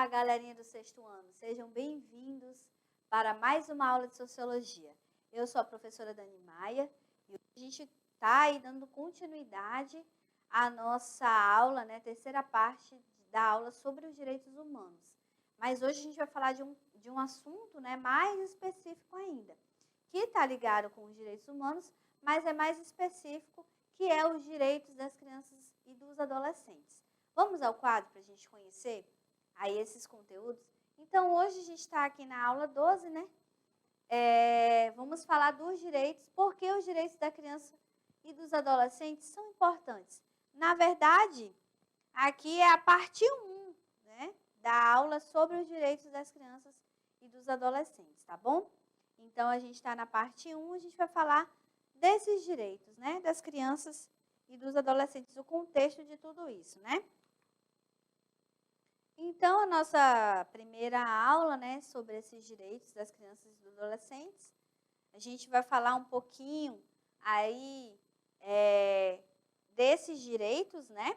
Olá, galerinha do sexto ano. Sejam bem-vindos para mais uma aula de Sociologia. Eu sou a professora Dani Maia e hoje a gente está aí dando continuidade à nossa aula, né, terceira parte da aula sobre os direitos humanos. Mas hoje a gente vai falar de um assunto, né, mais específico ainda, que está ligado com os direitos humanos, mas é mais específico, que é os direitos das crianças e dos adolescentes. Vamos ao quadro para a gente conhecer aí esses conteúdos? Então, hoje a gente está aqui na aula 12, né? Vamos falar dos direitos, porque os direitos da criança e dos adolescentes são importantes. Na verdade, aqui é a parte 1, né, da aula sobre os direitos das crianças e dos adolescentes, tá bom? Então, a gente está na parte 1, a gente vai falar desses direitos, né, das crianças e dos adolescentes, o contexto de tudo isso, né? Então, a nossa primeira aula, né, sobre esses direitos das crianças e dos adolescentes, a gente vai falar um pouquinho aí desses direitos, né?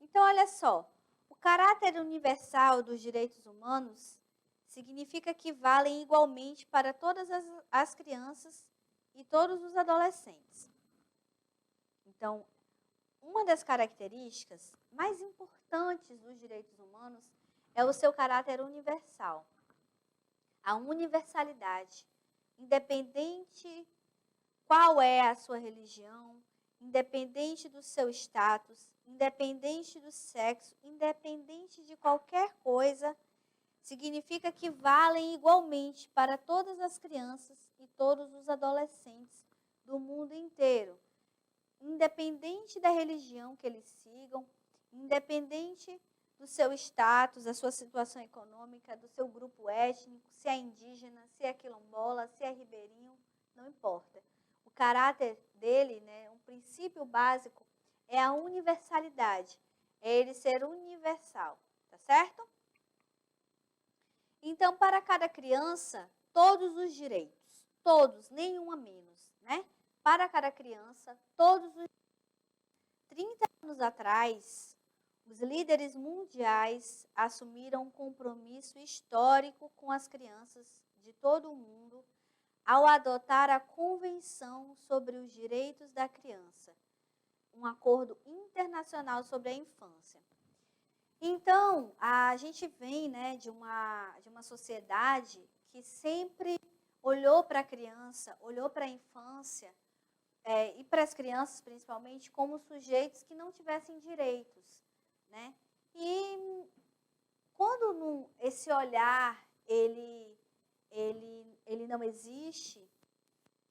Então, olha só, o caráter universal dos direitos humanos significa que valem igualmente para todas as crianças e todos os adolescentes. Então, uma das características mais importantes dos direitos humanos é o seu caráter universal. A universalidade, independente qual é a sua religião, independente do seu status, independente do sexo, independente de qualquer coisa, significa que valem igualmente para todas as crianças e todos os adolescentes do mundo inteiro. Independente da religião que eles sigam, independente do seu status, da sua situação econômica, do seu grupo étnico, se é indígena, se é quilombola, se é ribeirinho, não importa. O caráter dele, né, um princípio básico, é a universalidade, é ele ser universal, tá certo? Então, para cada criança, todos os direitos, todos, nenhum a menos, né? Para cada criança, todos os 30 anos atrás, os líderes mundiais assumiram um compromisso histórico com as crianças de todo o mundo ao adotar a Convenção sobre os Direitos da Criança, um acordo internacional sobre a infância. Então, a gente vem, né, de uma sociedade que sempre olhou para a criança, olhou para a infância, e para as crianças, principalmente, como sujeitos que não tivessem direitos, né? E quando esse olhar, ele não existe,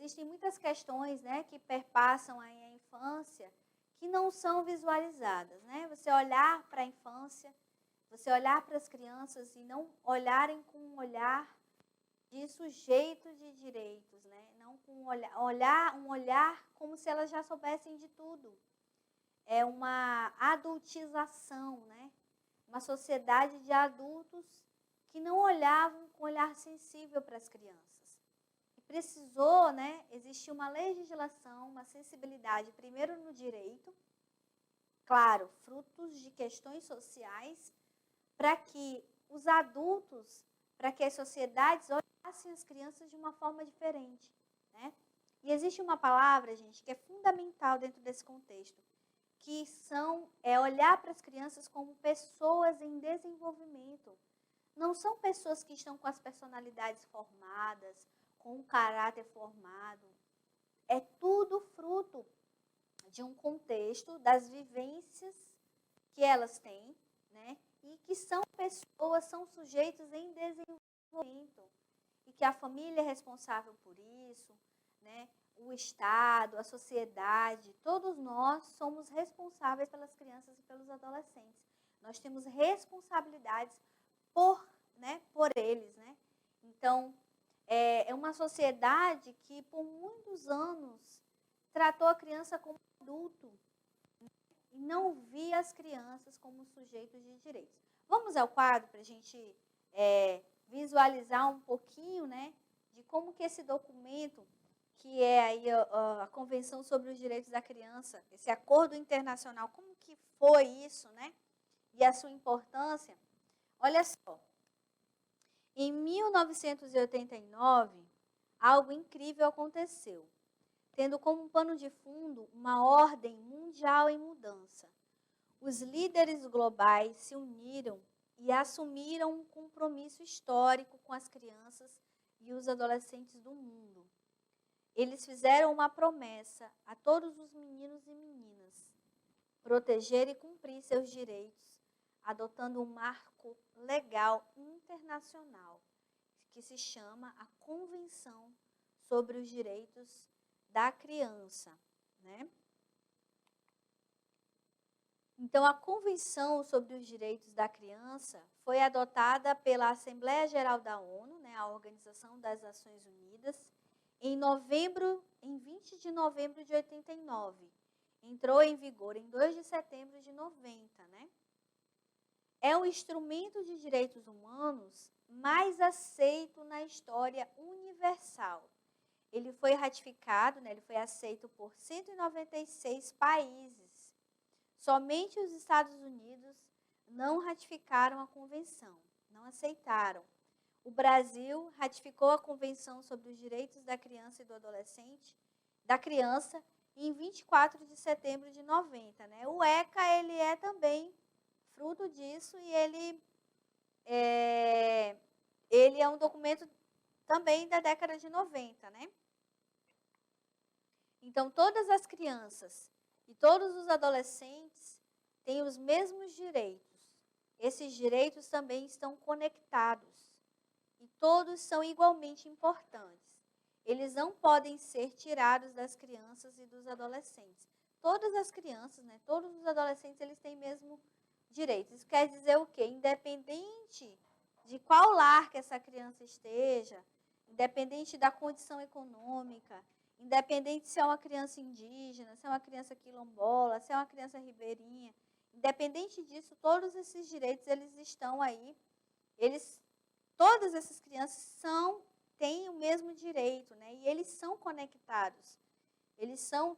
existem muitas questões, né, que perpassam aí a infância, que não são visualizadas, né? Você olhar para a infância, você olhar para as crianças e não olharem com um olhar de sujeito de direitos, né? Não com um olhar como se elas já soubessem de tudo. É uma adultização, né? Uma sociedade de adultos que não olhavam com olhar sensível para as crianças. E precisou, né, existir uma legislação, uma sensibilidade, primeiro no direito, claro, frutos de questões sociais, para que os adultos, para que as sociedades olhassem as crianças de uma forma diferente, né? E existe uma palavra, gente, que é fundamental dentro desse contexto, que é olhar para as crianças como pessoas em desenvolvimento. Não são pessoas que estão com as personalidades formadas, com o caráter formado. É tudo fruto de um contexto, das vivências que elas têm, né? E que são pessoas, são sujeitos em desenvolvimento. E que a família é responsável por isso, né? O Estado, a sociedade, todos nós somos responsáveis pelas crianças e pelos adolescentes. Nós temos responsabilidades por eles, né? Então, é uma sociedade que por muitos anos tratou a criança como adulto, e não via as crianças como sujeitos de direitos. Vamos ao quadro para a gente visualizar um pouquinho, né, de como que esse documento, que é aí a Convenção sobre os Direitos da Criança, esse acordo internacional, como que foi isso, né, e a sua importância. Olha só, em 1989, algo incrível aconteceu, tendo como pano de fundo uma ordem mundial em mudança. Os líderes globais se uniram e assumiram um compromisso histórico com as crianças e os adolescentes do mundo. Eles fizeram uma promessa a todos os meninos e meninas: proteger e cumprir seus direitos, adotando um marco legal internacional, que se chama a Convenção sobre os Direitos da Criança, né? Então, a Convenção sobre os Direitos da Criança foi adotada pela Assembleia Geral da ONU, né, a Organização das Nações Unidas, em 20 de novembro de 89. Entrou em vigor em 2 de setembro de 90, né? É o instrumento de direitos humanos mais aceito na história universal. Ele foi ratificado, né, ele foi aceito por 196 países. Somente os Estados Unidos não ratificaram a convenção, não aceitaram. O Brasil ratificou a Convenção sobre os Direitos da Criança e do Adolescente, da criança, em 24 de setembro de 90. Né? O ECA ele é também fruto disso e ele é um documento também da década de 90. Né? Então, todas as crianças e todos os adolescentes têm os mesmos direitos. Esses direitos também estão conectados e todos são igualmente importantes. Eles não podem ser tirados das crianças e dos adolescentes. Todas as crianças, né, todos os adolescentes, eles têm mesmo direitos. Isso quer dizer o quê? Independente de qual lar que essa criança esteja, independente da condição econômica, independente se é uma criança indígena, se é uma criança quilombola, se é uma criança ribeirinha, independente disso, todos esses direitos, eles estão aí, todas essas crianças têm o mesmo direito, né? E eles são conectados.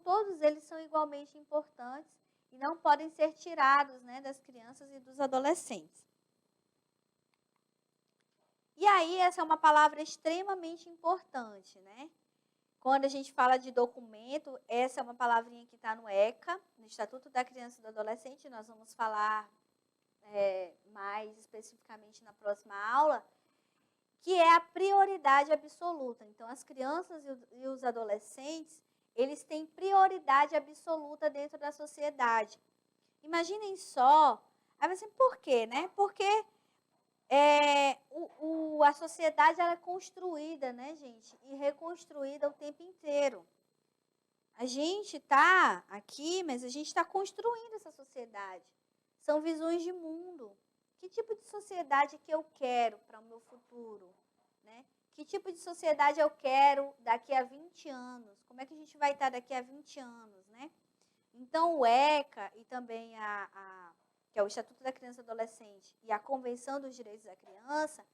Todos eles são igualmente importantes e não podem ser tirados, né, das crianças e dos adolescentes. E aí, essa é uma palavra extremamente importante, né? Quando a gente fala de documento, essa é uma palavrinha que está no ECA, no Estatuto da Criança e do Adolescente. Nós vamos falar mais especificamente na próxima aula, que é a prioridade absoluta. Então, as crianças e os adolescentes, eles têm prioridade absoluta dentro da sociedade. Imaginem só, aí assim, por quê, né? Porque a sociedade ela é construída, né, gente? E reconstruída o tempo inteiro. A gente está aqui, mas a gente está construindo essa sociedade. São visões de mundo. Que tipo de sociedade que eu quero para o meu futuro? Né? Que tipo de sociedade eu quero daqui a 20 anos? Como é que a gente vai estar daqui a 20 anos? Né? Então, o ECA e também que é o Estatuto da Criança e do Adolescente e a Convenção dos Direitos da Criança,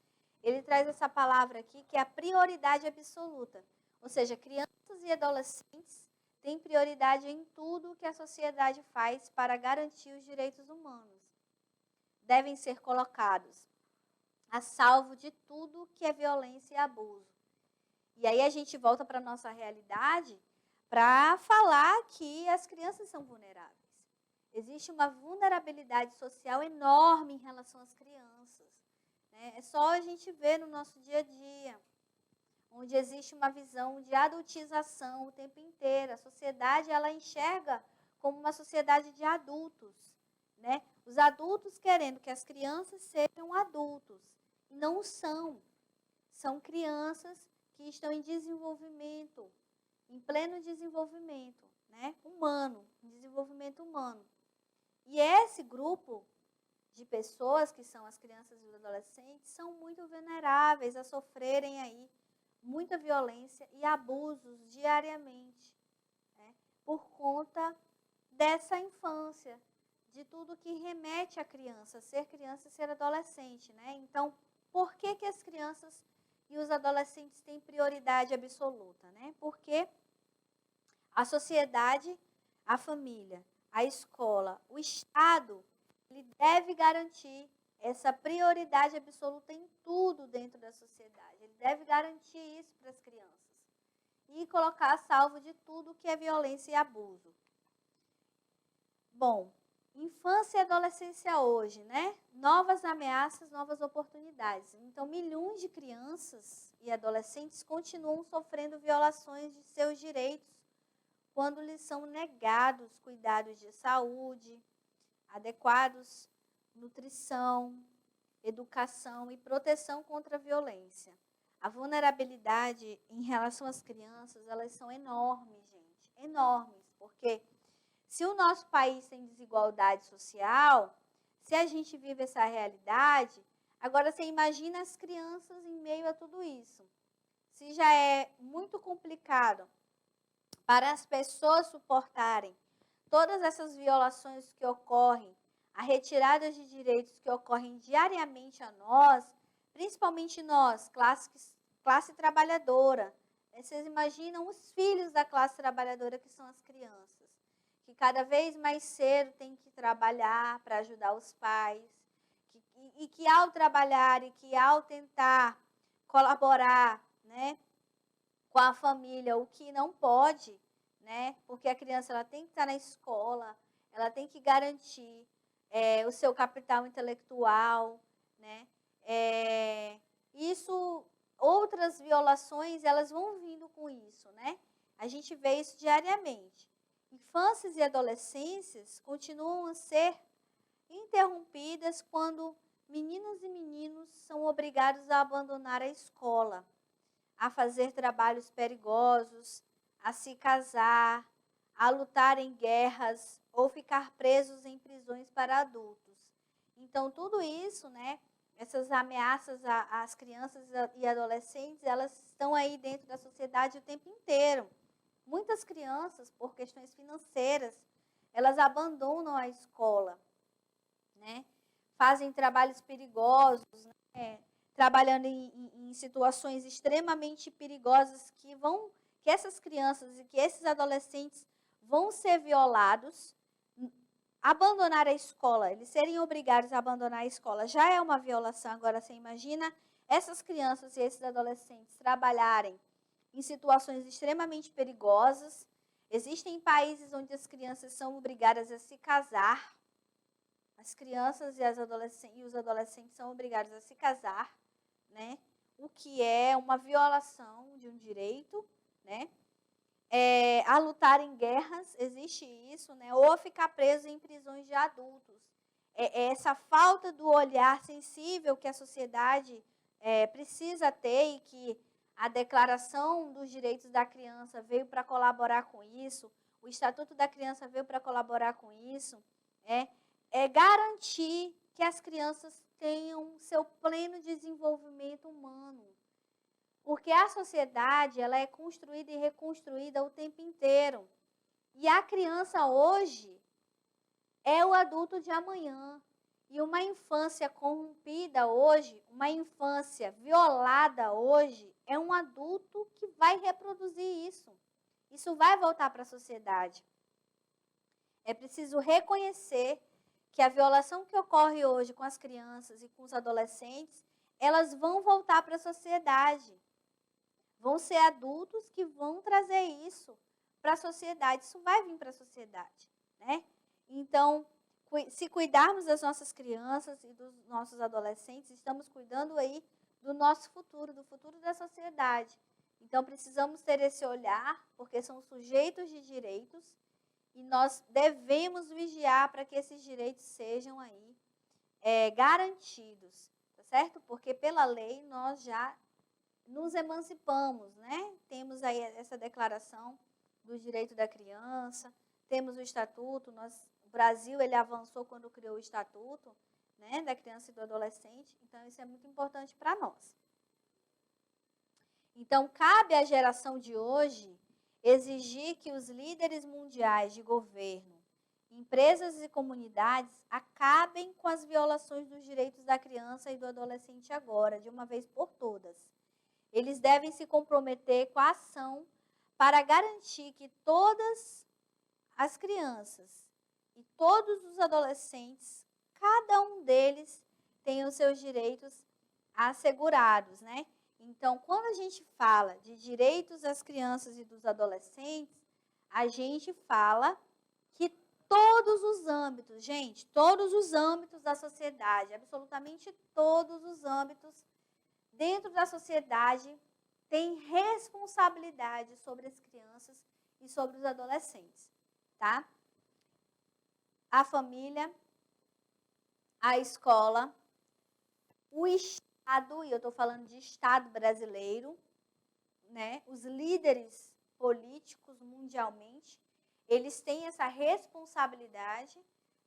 ele traz essa palavra aqui que é a prioridade absoluta. Ou seja, crianças e adolescentes têm prioridade em tudo que a sociedade faz para garantir os direitos humanos. Devem ser colocados a salvo de tudo que é violência e abuso. E aí a gente volta para a nossa realidade para falar que as crianças são vulneráveis. Existe uma vulnerabilidade social enorme em relação às crianças. Né? É só a gente ver no nosso dia a dia, onde existe uma visão de adultização o tempo inteiro. A sociedade ela enxerga como uma sociedade de adultos. Né? Os adultos querendo que as crianças sejam adultos. Não são. São crianças que estão em desenvolvimento, em pleno desenvolvimento, né? Humano, em desenvolvimento humano. E esse grupo de pessoas, que são as crianças e os adolescentes, são muito vulneráveis a sofrerem aí muita violência e abusos diariamente, né? Por conta dessa infância, de tudo que remete à criança, ser criança e ser adolescente, né? Então, por que as crianças e os adolescentes têm prioridade absoluta, né? Porque a sociedade, a família, a escola, o Estado, ele deve garantir essa prioridade absoluta em tudo dentro da sociedade. Ele deve garantir isso para as crianças e colocar a salvo de tudo que é violência e abuso. Bom, infância e adolescência hoje, né? Novas ameaças, novas oportunidades. Então, milhões de crianças e adolescentes continuam sofrendo violações de seus direitos quando lhes são negados cuidados de saúde adequados, nutrição, educação e proteção contra a violência. A vulnerabilidade em relação às crianças, elas são enormes, gente, enormes, porque se o nosso país tem desigualdade social, se a gente vive essa realidade, agora você imagina as crianças em meio a tudo isso. Se já é muito complicado para as pessoas suportarem todas essas violações que ocorrem, a retirada de direitos que ocorrem diariamente a nós, principalmente nós, classe trabalhadora. Vocês imaginam os filhos da classe trabalhadora, que são as crianças, que cada vez mais cedo têm que trabalhar para ajudar os pais, e que ao trabalhar e que ao tentar colaborar, né, com a família, o que não pode, né? Porque a criança ela tem que estar na escola, ela tem que garantir o seu capital intelectual, né? Isso, outras violações, elas vão vindo com isso, né? A gente vê isso diariamente. Infâncias e adolescências continuam a ser interrompidas quando meninas e meninos são obrigados a abandonar a escola, a fazer trabalhos perigosos, a se casar, a lutar em guerras ou ficar presos em prisões para adultos. Então, tudo isso, né, essas ameaças às crianças e adolescentes, elas estão aí dentro da sociedade o tempo inteiro. Muitas crianças, por questões financeiras, elas abandonam a escola, né? Fazem trabalhos perigosos, né? Trabalhando em situações extremamente perigosas que essas crianças e que esses adolescentes vão ser violados. Abandonar a escola, eles serem obrigados a abandonar a escola já é uma violação. Agora, você imagina essas crianças e esses adolescentes trabalharem em situações extremamente perigosas. Existem países onde as crianças são obrigadas a se casar. As crianças e os adolescentes são obrigados a se casar, né? O que é uma violação de um direito, né? A lutar em guerras, existe isso, né? Ou a ficar preso em prisões de adultos. Essa falta do olhar sensível que a sociedade precisa ter, e que a Declaração dos Direitos da Criança veio para colaborar com isso, o Estatuto da Criança veio para colaborar com isso, é garantir que as crianças tenham seu pleno desenvolvimento humano. Porque a sociedade, ela é construída e reconstruída o tempo inteiro. E a criança hoje é o adulto de amanhã. E uma infância corrompida hoje, uma infância violada hoje, é um adulto que vai reproduzir isso. Isso vai voltar para a sociedade. É preciso reconhecer que a violação que ocorre hoje com as crianças e com os adolescentes, elas vão voltar para a sociedade. Vão ser adultos que vão trazer isso para a sociedade. Isso vai vir para a sociedade, né? Então, se cuidarmos das nossas crianças e dos nossos adolescentes, estamos cuidando aí do nosso futuro, do futuro da sociedade. Então, precisamos ter esse olhar, porque são sujeitos de direitos, e nós devemos vigiar para que esses direitos sejam aí garantidos, tá certo? Porque pela lei nós já nos emancipamos, né? Temos aí essa declaração do direito da criança, temos o estatuto, o Brasil ele avançou quando criou o estatuto, né, da criança e do adolescente, então isso é muito importante para nós. Então, cabe à geração de hoje exigir que os líderes mundiais de governo, empresas e comunidades acabem com as violações dos direitos da criança e do adolescente agora, de uma vez por todas. Eles devem se comprometer com a ação para garantir que todas as crianças e todos os adolescentes, cada um deles, tenham seus direitos assegurados, né? Então, quando a gente fala de direitos das crianças e dos adolescentes, a gente fala que todos os âmbitos, gente, todos os âmbitos da sociedade, absolutamente todos os âmbitos dentro da sociedade têm responsabilidade sobre as crianças e sobre os adolescentes, tá? A família, a escola, o Estado, e eu estou falando de Estado brasileiro, né? Os líderes políticos mundialmente, eles têm essa responsabilidade,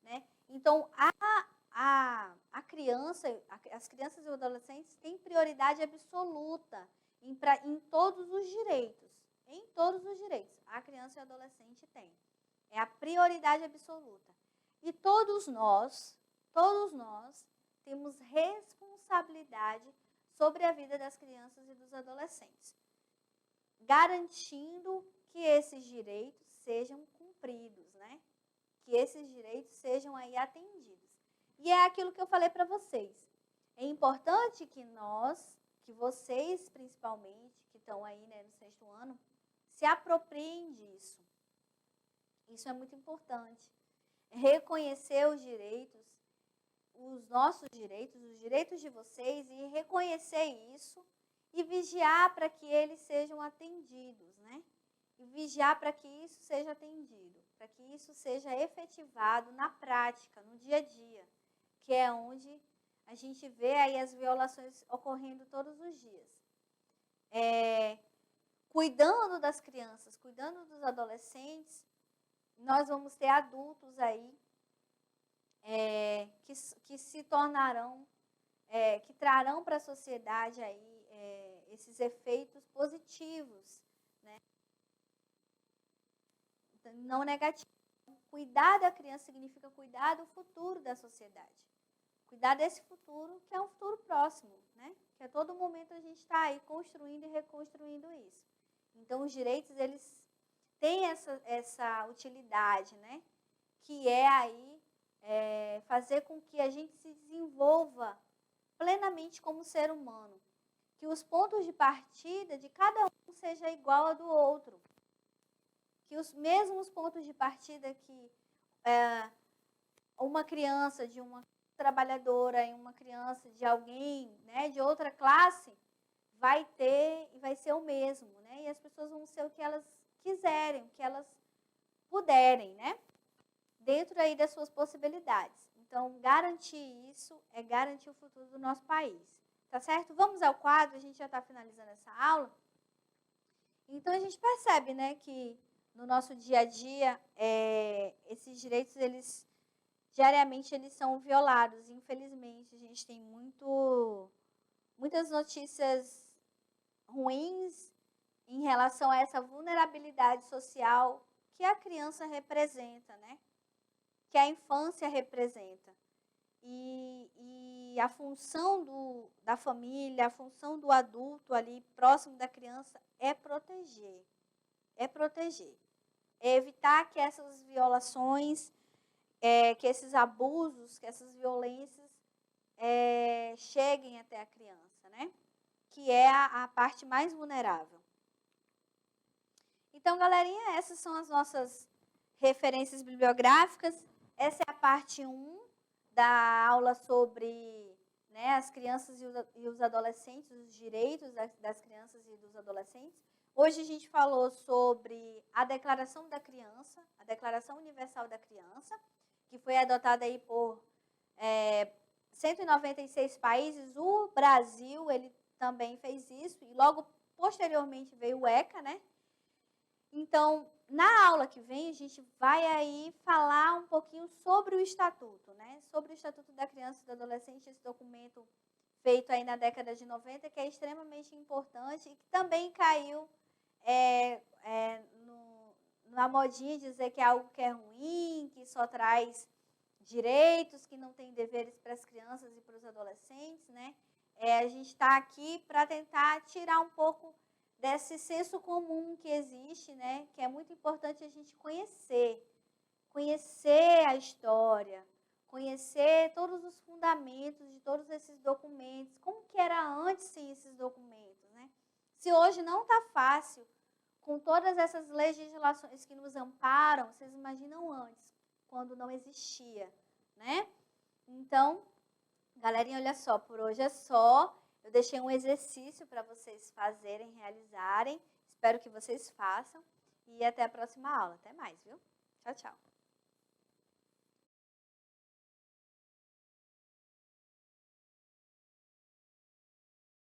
né? Então, a criança, as crianças e os adolescentes têm prioridade absoluta em todos os direitos. Em todos os direitos, a criança e o adolescente têm. É a prioridade absoluta. E todos nós temos responsabilidade sobre a vida das crianças e dos adolescentes, garantindo que esses direitos sejam cumpridos, né? Que esses direitos sejam aí atendidos. E é aquilo que eu falei para vocês. É importante que vocês principalmente, que estão aí, né, no 6º ano, se apropriem disso. Isso é muito importante. Reconhecer os direitos, os nossos direitos, os direitos de vocês, e reconhecer isso e vigiar para que eles sejam atendidos, né? E vigiar para que isso seja atendido, para que isso seja efetivado na prática, no dia a dia, que é onde a gente vê aí as violações ocorrendo todos os dias. Cuidando das crianças, cuidando dos adolescentes, nós vamos ter adultos aí que se tornarão, que trarão para a sociedade aí esses efeitos positivos, né? Não negativos. Cuidar da criança significa cuidar do futuro da sociedade. Cuidar desse futuro, que é um futuro próximo, né? Que a todo momento a gente está aí construindo e reconstruindo isso. Então, os direitos, eles têm essa utilidade, né? Que é aí fazer com que a gente se desenvolva plenamente como ser humano. Que os pontos de partida de cada um seja igual ao do outro. Que os mesmos pontos de partida que uma criança de uma trabalhadora e uma criança de alguém, né, de outra classe, vai ter e vai ser o mesmo, né? E as pessoas vão ser o que elas quiserem, o que elas puderem, né? Dentro aí das suas possibilidades. Então, garantir isso é garantir o futuro do nosso país. Tá certo? Vamos ao quadro, a gente já está finalizando essa aula. Então, a gente percebe, né, que no nosso dia a dia, esses direitos, eles diariamente eles são violados. Infelizmente, a gente tem muitas notícias ruins em relação a essa vulnerabilidade social que a criança representa, né? Que a infância representa. E a função da família, a função do adulto ali próximo da criança é proteger. É proteger. É evitar que essas violações, que esses abusos, que essas violências cheguem até a criança, né? Que é a parte mais vulnerável. Então, galerinha, essas são as nossas referências bibliográficas. Essa é a parte 1 da aula sobre, né, as crianças e os adolescentes, os direitos das crianças e dos adolescentes. Hoje a gente falou sobre a Declaração da Criança, a Declaração Universal da Criança, que foi adotada aí por 196 países. O Brasil, ele também fez isso, e logo posteriormente veio o ECA, né? Então, na aula que vem, a gente vai aí falar um pouquinho sobre o Estatuto, né? Sobre o Estatuto da Criança e do Adolescente, esse documento feito aí na década de 90, que é extremamente importante e que também caiu na modinha de dizer que é algo que é ruim, que só traz direitos, que não tem deveres para as crianças e para os adolescentes, né? A gente está aqui para tentar tirar um pouco desse senso comum que existe, né? Que é muito importante a gente conhecer a história, conhecer todos os fundamentos de todos esses documentos, como que era antes sem esses documentos, né? Se hoje não está fácil, com todas essas legislações que nos amparam, vocês imaginam antes, quando não existia, né? Então, galerinha, olha só, por hoje é só. Eu deixei um exercício para vocês fazerem, realizarem. Espero que vocês façam. E até a próxima aula. Até mais, viu? Tchau, tchau.